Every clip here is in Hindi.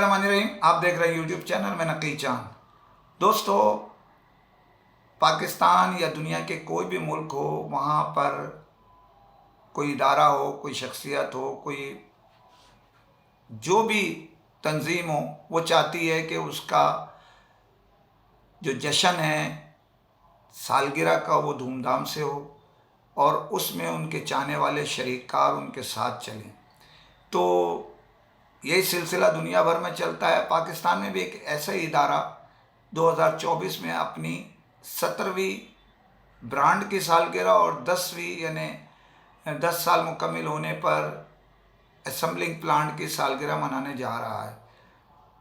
बिस्मिल्लाहिर्रहमानिर्रहीम। आप देख रहे हैं यूट्यूब चैनल में नकी चांद। दोस्तों, पाकिस्तान या दुनिया के कोई भी मुल्क हो, वहाँ पर कोई इदारा हो, कोई शख्सियत हो, कोई जो भी तंजीम हो, वो चाहती है कि उसका जो जश्न है सालगिरह का वो धूमधाम से हो और उसमें उनके चाहने वाले शरीकार उनके साथ चलें। तो यही सिलसिला दुनिया भर में चलता है। पाकिस्तान में भी एक ऐसा ही इदारा 2024 में अपनी 17वीं ब्रांड की सालगिरह और 10वीं यानी 10 साल मुकम्मिल होने पर असेंबलिंग प्लांट की सालगिरह मनाने जा रहा है।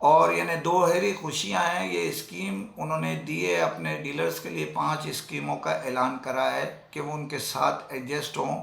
और यानी दोहरी खुशियां हैं। ये स्कीम उन्होंने दी है अपने डीलर्स के लिए। 5 स्कीमों का ऐलान करा है कि वो उनके साथ एडजस्ट हों,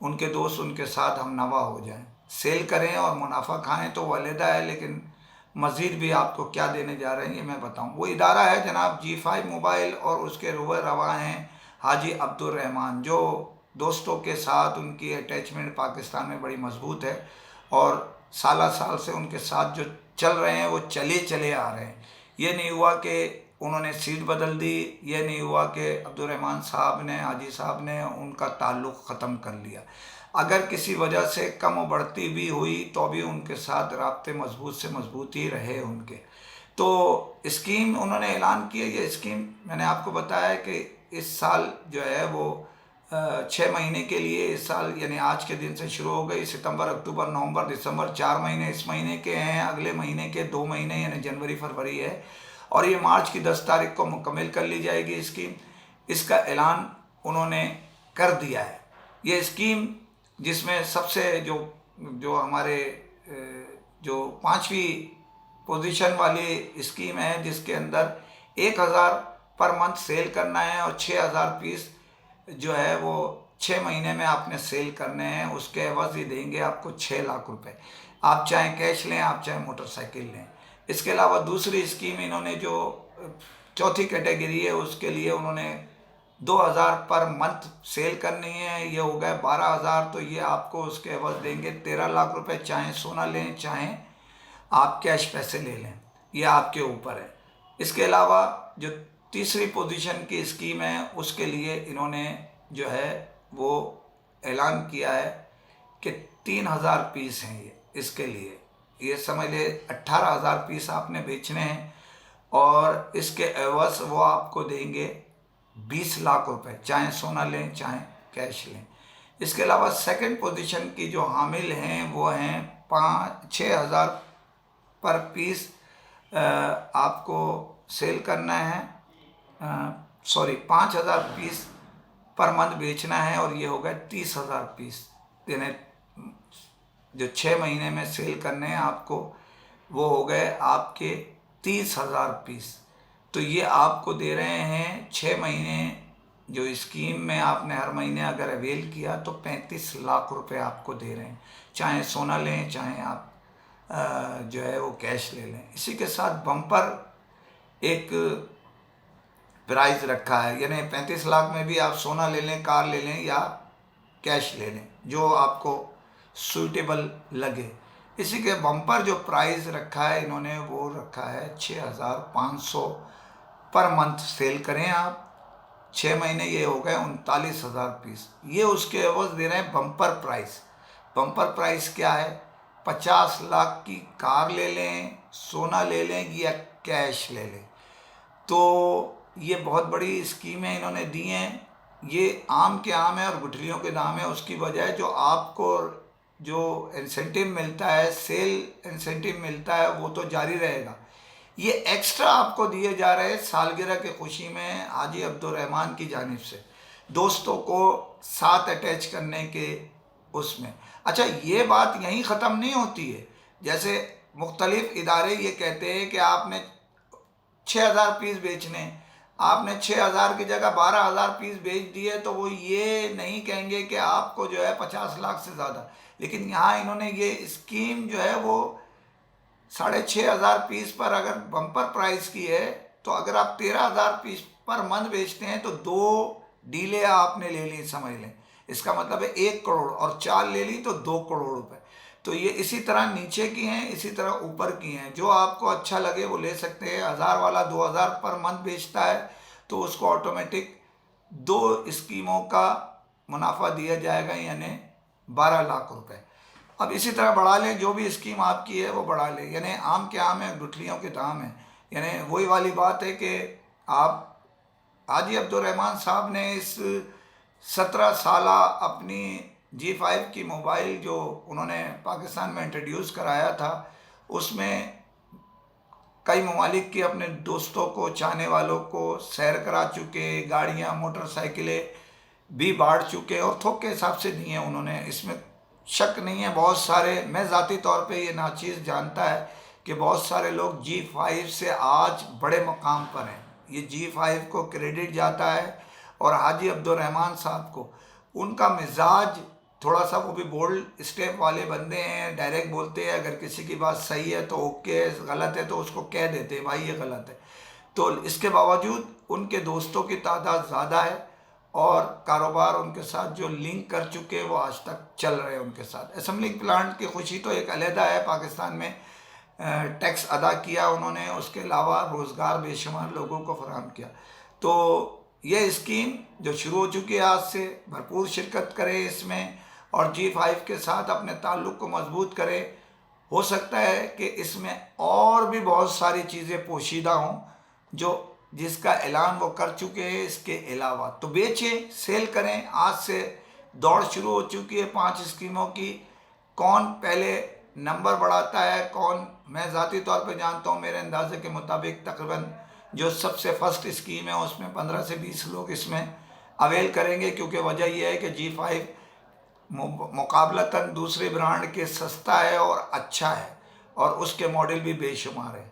उनके दोस्त उनके साथ हमनवा हो जाएं, सेल करें और मुनाफा खाएं तो वो अलहदा है, लेकिन मज़ीद भी आपको क्या देने जा रहे हैं ये मैं बताऊं। वो इदारा है जनाब G5 मोबाइल और उसके रुबा रवा हैं हाजी अब्दुल रहमान, जो दोस्तों के साथ उनकी अटैचमेंट पाकिस्तान में बड़ी मजबूत है और साल साल से उनके साथ जो चल रहे हैं वो चले आ रहे हैं। ये नहीं हुआ कि उन्होंने सीट बदल दी, ये नहीं हुआ कि अब्दुल रहमान साहब ने, हाजी साहब ने उनका ताल्लुक़ ख़त्म कर लिया। अगर किसी वजह से कम बढ़ती भी हुई तो भी उनके साथ राब्ते मजबूत से मजबूत ही रहे उनके। तो स्कीम उन्होंने ऐलान की है। ये स्कीम मैंने आपको बताया है कि इस साल जो है वो 6 महीने के लिए, इस साल यानी आज के दिन से शुरू हो गई। सितंबर, अक्टूबर, नवंबर, दिसंबर 4 महीने इस महीने के हैं, अगले महीने के 2 महीने यानी जनवरी फरवरी है और ये मार्च की 10 तारीख को मुकम्मिल कर ली जाएगी स्कीम। इसका ऐलान उन्होंने कर दिया है। ये स्कीम जिसमें सबसे जो हमारे जो 5वीं पोजीशन वाली स्कीम है, जिसके अंदर 1000 पर मंथ सेल करना है और 6000 पीस जो है वो 6 महीने में आपने सेल करने हैं। उसके एवज ही देंगे आपको 6 लाख रुपए। आप चाहे कैश लें, आप चाहे मोटरसाइकिल लें। इसके अलावा दूसरी स्कीम इन्होंने जो चौथी कैटेगरी है उसके लिए उन्होंने 2000 पर मंथ सेल करनी है। ये हो गए 12000, तो ये आपको उसके एवज देंगे 13 लाख रुपए। चाहे सोना लें, चाहे आप कैश पैसे ले लें, ये आपके ऊपर है। इसके अलावा जो तीसरी पोजीशन की स्कीम है उसके लिए इन्होंने जो है वो ऐलान किया है कि 3000 पीस हैं ये। इसके लिए ये समझ ले 18000 पीस आपने बेचने हैं और इसके एवज वो आपको देंगे 20 लाख रुपए, चाहे सोना लें चाहे कैश लें। इसके अलावा सेकंड पोजीशन की जो हामिल हैं वो हैं 6000 पर पीस आपको सेल करना है, 5000 पीस पर मंथ बेचना है और ये हो गए 30,000 पीस। यानी जो 6 महीने में सेल करने हैं आपको, वो हो गए आपके 30,000 पीस। तो ये आपको दे रहे हैं 6 महीने जो स्कीम में आपने हर महीने अगर अवेल किया तो 35 लाख रुपए आपको दे रहे हैं, चाहे सोना लें चाहे आप जो है वो कैश ले लें। इसी के साथ बम्पर एक प्राइस रखा है, यानी 35 लाख में भी आप सोना ले लें, कार ले लें या कैश ले लें, जो आपको सूटेबल लगे। इसी के बम्पर जो प्राइस रखा है इन्होंने वो रखा है 6500 पर मंथ सेल करें आप 6 महीने, ये हो गए 39,000 पीस। ये उसके एवज दे रहे हैं बम्पर प्राइस। बम्पर प्राइस क्या है? 50 लाख की कार ले लें, सोना ले लें या कैश ले लें। तो ये बहुत बड़ी स्कीमें इन्होंने दी हैं। ये आम के आम है और गुठलियों के दाम है। उसकी वजह जो आपको जो इंसेंटिव मिलता है, सेल इंसेंटिव मिलता है, वो तो जारी रहेगा। ये एक्स्ट्रा आपको दिए जा रहे हैं सालगिरह की खुशी में हाजी अब्दुल रहमान की जानिब से, दोस्तों को साथ अटैच करने के उसमें। अच्छा, ये बात यहीं ख़त्म नहीं होती है। जैसे मुख्तलिफ इदारे ये कहते हैं कि आपने 6000 पीस बेचने, आपने 6000 की जगह 12000 पीस बेच दिए तो वो ये नहीं कहेंगे कि आपको जो है 50 लाख से ज़्यादा। लेकिन यहाँ इन्होंने ये स्कीम जो है वो 6500 पीस पर अगर बम्पर प्राइस की है तो अगर आप 13000 पीस पर मंथ बेचते हैं तो 2 डीलें आपने ले ली, समझ लें। इसका मतलब है 1 करोड़, और 4 ले ली तो 2 करोड़ रुपए। तो ये इसी तरह नीचे की हैं, इसी तरह ऊपर की हैं। जो आपको अच्छा लगे वो ले सकते हैं। 1000 वाला 2000 पर मंथ बेचता है तो उसको ऑटोमेटिक 2 स्कीमों का मुनाफा दिया जाएगा, यानी 12 लाख रुपए। अब इसी तरह बढ़ा लें, जो भी स्कीम आपकी है वो बढ़ा लें, यानी आम के आम है, गुठलियों के दाम है। यानी वही वाली बात है कि आप हाजी अब्दुर्रहमान साहब ने इस 17 साला अपनी G5 की मोबाइल जो उन्होंने पाकिस्तान में इंट्रोड्यूस कराया था, उसमें कई ममालिक के अपने दोस्तों को, चाहने वालों को सैर करा चुके, गाड़ियाँ मोटरसाइकिलें भी बांट चुके और थोक के हिसाब से दी हैं उन्होंने, इसमें शक नहीं है। बहुत सारे, मैं ज़ाती तौर पे ये नाचीज़ जानता है कि बहुत सारे लोग G5 से आज बड़े मकाम पर हैं। ये G5 को क्रेडिट जाता है और हाजी अब्दुर्रहमान साहब को। उनका मिजाज थोड़ा सा, वो भी बोल्ड स्टेप वाले बंदे हैं, डायरेक्ट बोलते हैं। अगर किसी की बात सही है तो ओके, गलत है तो उसको कह देते हैं भाई ये गलत है। तो इसके बावजूद उनके दोस्तों की तादाद ज़्यादा है और कारोबार उनके साथ जो लिंक कर चुके हैं वो आज तक चल रहे हैं उनके साथ। असेंबलिंग प्लांट की खुशी तो एक अलहदा है, पाकिस्तान में टैक्स अदा किया उन्होंने, उसके अलावा रोज़गार बेशुमार लोगों को फराहम किया। तो ये स्कीम जो शुरू हो चुकी है आज से, भरपूर शिरकत करें इसमें और G5 के साथ अपने ताल्लुक़ को मजबूत करें। हो सकता है कि इसमें और भी बहुत सारी चीज़ें पोशीदा हों जो जिसका ऐलान वो कर चुके हैं। इसके अलावा तो बेचें, सेल करें। आज से दौड़ शुरू हो चुकी है 5 स्कीमों की। कौन पहले नंबर बढ़ाता है, कौन, मैं ज़ाती तौर पे जानता हूँ, मेरे अंदाजे के मुताबिक तकरीबन जो सबसे फर्स्ट स्कीम है उसमें 15 से 20 लोग इसमें अवेल करेंगे, क्योंकि वजह यह है कि G5 मुकाबलतन दूसरे ब्रांड के सस्ता है और अच्छा है और उसके मॉडल भी बेशुमार है।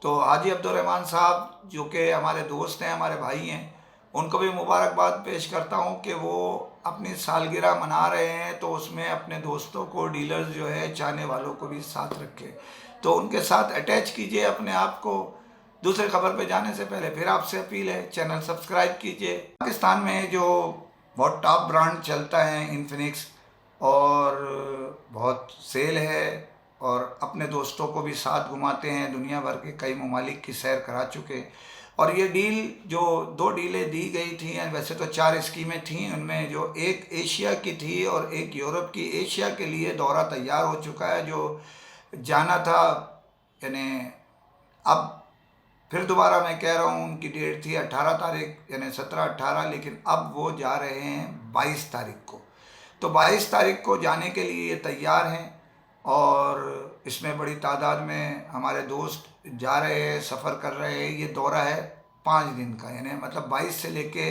तो हाजी अब्दुर्रहमान साहब जो कि हमारे दोस्त हैं, हमारे भाई हैं, उनको भी मुबारकबाद पेश करता हूं कि वो अपनी सालगिरह मना रहे हैं, तो उसमें अपने दोस्तों को, डीलर्स जो है, चाहने वालों को भी साथ रखें। तो उनके साथ अटैच कीजिए अपने आप को। दूसरे खबर पे जाने से पहले फिर आपसे अपील है, चैनल सब्सक्राइब कीजिए। पाकिस्तान में जो बहुत टॉप ब्रांड चलता है इन्फिनिक्स, और बहुत सेल है और अपने दोस्तों को भी साथ घुमाते हैं, दुनिया भर के कई ममालिक की सैर करा चुके। और ये डील जो 2 डीलें दी गई थी, वैसे तो 4 स्कीमें थीं, उनमें जो एक एशिया की थी और एक यूरोप की। एशिया के लिए दौरा तैयार हो चुका है, जो जाना था, यानी अब फिर दोबारा मैं कह रहा हूँ, उनकी डेट थी 18 तारीख, यानी 17-18, लेकिन अब वो जा रहे हैं 22 तारीख को। तो 22 तारीख को जाने के लिए ये तैयार हैं और इसमें बड़ी तादाद में हमारे दोस्त जा रहे हैं, सफ़र कर रहे हैं। ये दौरा है 5 दिन का, यानी मतलब 22 से लेके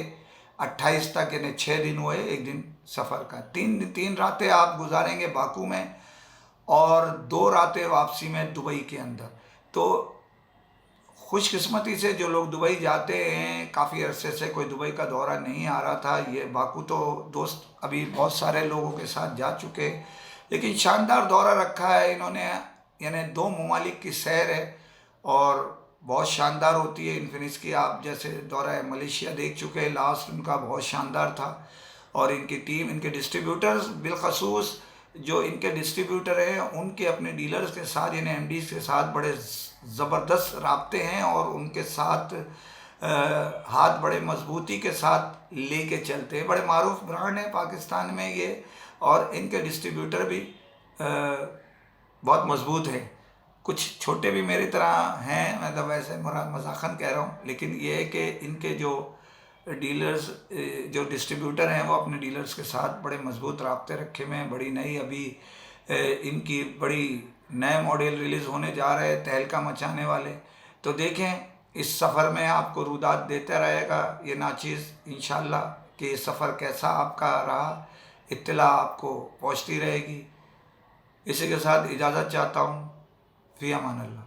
28 तक, यानी 6 दिन हुए, 1 दिन सफ़र का। 3 रातें आप गुजारेंगे बाकू में और 2 रातें वापसी में दुबई के अंदर। तो खुशकिस्मती से जो लोग दुबई जाते हैं, काफ़ी अरसे से कोई दुबई का दौरा नहीं आ रहा था, ये बाकू तो दोस्त अभी बहुत सारे लोगों के साथ जा चुके, लेकिन शानदार दौरा रखा है इन्होंने, यानी 2 ममालिक की सैर है और बहुत शानदार होती है इन्फिनिक्स की। आप जैसे दौरा मलेशिया देख चुके हैं, लास्ट उनका बहुत शानदार था। और इनकी टीम, इनके डिस्ट्रीब्यूटर्स, बिलखसूस जो इनके डिस्ट्रीब्यूटर हैं, उनके अपने डीलर्स के साथ, यानी एमडीज के साथ बड़े ज़बरदस्त राब्ते हैं और उनके साथ हाथ बड़े मजबूती के साथ लेके चलते हैं। बड़े मारूफ ब्रांड है पाकिस्तान में ये, और इनके डिस्ट्रीब्यूटर भी बहुत मजबूत है। कुछ छोटे भी मेरी तरह हैं, मतलब वैसे मजाकन कह रहा हूँ, लेकिन ये है कि इनके जो डीलर्स, जो डिस्ट्रीब्यूटर हैं, वो अपने डीलर्स के साथ बड़े मजबूत राब्ते रखे हुए हैं। बड़ी नई अभी इनकी बड़ी नए मॉडल रिलीज़ होने जा रहे हैं, तहलका मचाने वाले। तो देखें, इस सफ़र में आपको रुदात देता रहेगा ये नाचीज़, इंशाल्लाह, कि ये सफ़र कैसा आपका रहा, इत्तला आपको पहुँचती रहेगी। इसी के साथ इजाज़त चाहता हूँ। फ़ी अमान अल्लाह।